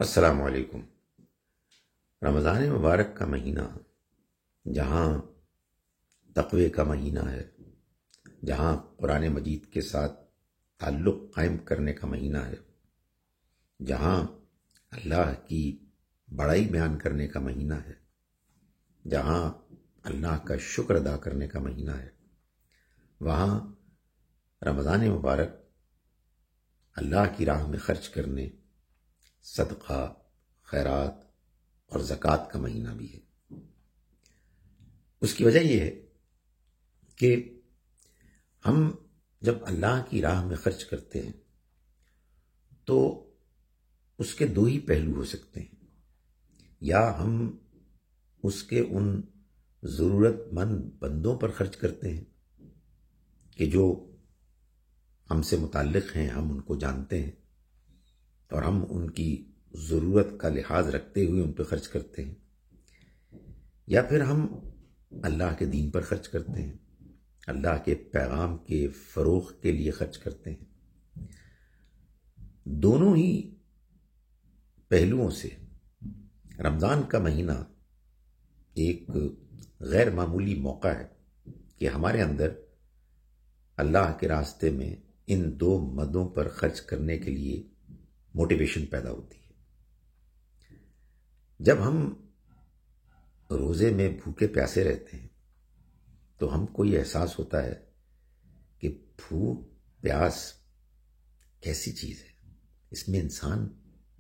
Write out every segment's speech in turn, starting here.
السلام علیکم۔ رمضان مبارک کا مہینہ جہاں تقوی کا مہینہ ہے، جہاں قرآن مجید کے ساتھ تعلق قائم کرنے کا مہینہ ہے، جہاں اللہ کی بڑائی بیان کرنے کا مہینہ ہے، جہاں اللہ کا شکر ادا کرنے کا مہینہ ہے، وہاں رمضان مبارک اللہ کی راہ میں خرچ کرنے، صدقہ، خیرات اور زکوٰۃ کا مہینہ بھی ہے۔ اس کی وجہ یہ ہے کہ ہم جب اللہ کی راہ میں خرچ کرتے ہیں تو اس کے دو ہی پہلو ہو سکتے ہیں، یا ہم اس کے ان ضرورت مند بندوں پر خرچ کرتے ہیں کہ جو ہم سے متعلق ہیں، ہم ان کو جانتے ہیں اور ہم ان کی ضرورت کا لحاظ رکھتے ہوئے ان پہ خرچ کرتے ہیں، یا پھر ہم اللہ کے دین پر خرچ کرتے ہیں، اللہ کے پیغام کے فروغ کے لیے خرچ کرتے ہیں۔ دونوں ہی پہلوؤں سے رمضان کا مہینہ ایک غیر معمولی موقع ہے کہ ہمارے اندر اللہ کے راستے میں ان دو مدوں پر خرچ کرنے کے لیے موٹیویشن پیدا ہوتی ہے۔ جب ہم روزے میں بھوکے پیاسے رہتے ہیں تو ہم کو یہ احساس ہوتا ہے کہ بھوک پیاس کیسی چیز ہے، اس میں انسان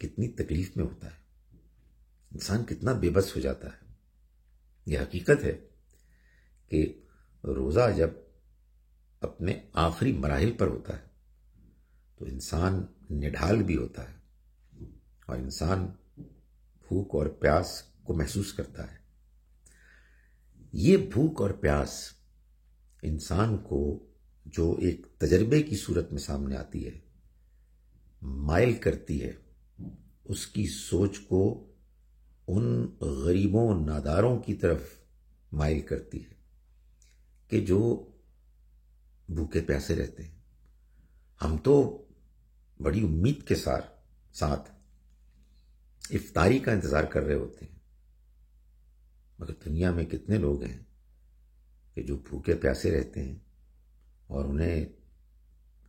کتنی تکلیف میں ہوتا ہے، انسان کتنا بے بس ہو جاتا ہے۔ یہ حقیقت ہے کہ روزہ جب اپنے آخری مراحل پر ہوتا ہے تو انسان نڈھال بھی ہوتا ہے اور انسان بھوک اور پیاس کو محسوس کرتا ہے۔ یہ بھوک اور پیاس انسان کو جو ایک تجربے کی صورت میں سامنے آتی ہے، مائل کرتی ہے، اس کی سوچ کو ان غریبوں ناداروں کی طرف مائل کرتی ہے کہ جو بھوکے پیاسے رہتے ہیں۔ ہم تو بڑی امید کے ساتھ افطاری کا انتظار کر رہے ہوتے ہیں، مگر دنیا میں کتنے لوگ ہیں کہ جو بھوکے پیاسے رہتے ہیں اور انہیں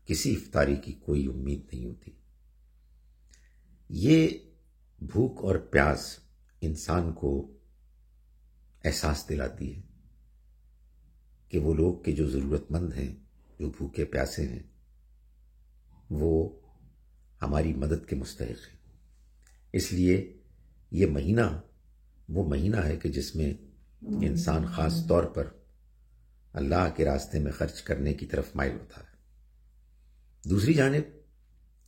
کسی افطاری کی کوئی امید نہیں ہوتی۔ یہ بھوک اور پیاس انسان کو احساس دلاتی ہے کہ وہ لوگ کے جو ضرورت مند ہیں، جو بھوکے پیاسے ہیں، وہ ہماری مدد کے مستحق ہیں۔ اس لیے یہ مہینہ وہ مہینہ ہے کہ جس میں انسان خاص طور پر اللہ کے راستے میں خرچ کرنے کی طرف مائل ہوتا ہے۔ دوسری جانب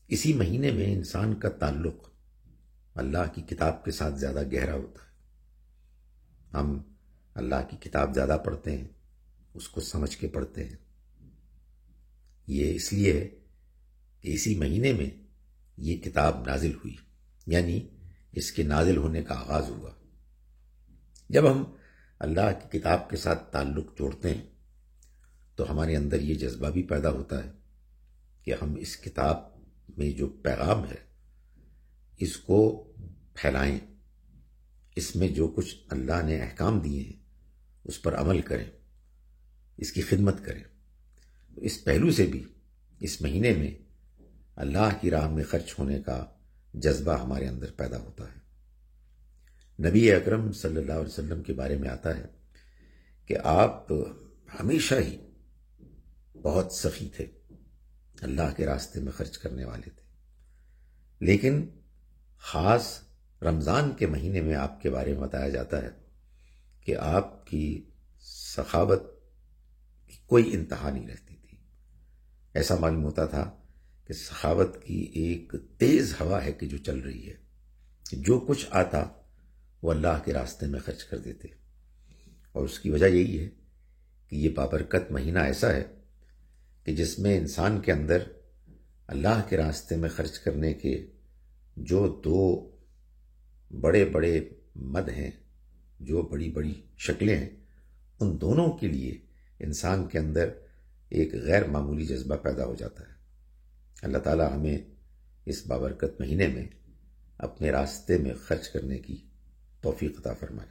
اسی مہینے میں انسان کا تعلق اللہ کی کتاب کے ساتھ زیادہ گہرا ہوتا ہے۔ ہم اللہ کی کتاب زیادہ پڑھتے ہیں، اس کو سمجھ کے پڑھتے ہیں۔ یہ اس لیے ہے کہ اسی مہینے میں یہ کتاب نازل ہوئی، یعنی اس کے نازل ہونے کا آغاز ہوا۔ جب ہم اللہ کی کتاب کے ساتھ تعلق جوڑتے ہیں تو ہمارے اندر یہ جذبہ بھی پیدا ہوتا ہے کہ ہم اس کتاب میں جو پیغام ہے اس کو پھیلائیں، اس میں جو کچھ اللہ نے احکام دیے ہیں اس پر عمل کریں، اس کی خدمت کریں۔ تو اس پہلو سے بھی اس مہینے میں اللہ کی راہ میں خرچ ہونے کا جذبہ ہمارے اندر پیدا ہوتا ہے۔ نبی اکرم صلی اللہ علیہ وسلم کے بارے میں آتا ہے کہ آپ ہمیشہ ہی بہت سخی تھے، اللہ کے راستے میں خرچ کرنے والے تھے، لیکن خاص رمضان کے مہینے میں آپ کے بارے میں بتایا جاتا ہے کہ آپ کی سخاوت کی کوئی انتہا نہیں رہتی تھی۔ ایسا معلوم ہوتا تھا کہ سخاوت کی ایک تیز ہوا ہے کہ جو چل رہی ہے، جو کچھ آتا وہ اللہ کے راستے میں خرچ کر دیتے، اور اس کی وجہ یہی ہے کہ یہ بابرکت مہینہ ایسا ہے کہ جس میں انسان کے اندر اللہ کے راستے میں خرچ کرنے کے جو دو بڑے بڑے مد ہیں، جو بڑی بڑی شکلیں ہیں، ان دونوں کے لیے انسان کے اندر ایک غیر معمولی جذبہ پیدا ہو جاتا ہے۔ اللہ تعالی ہمیں اس بابرکت مہینے میں اپنے راستے میں خرچ کرنے کی توفیق عطا فرمائے۔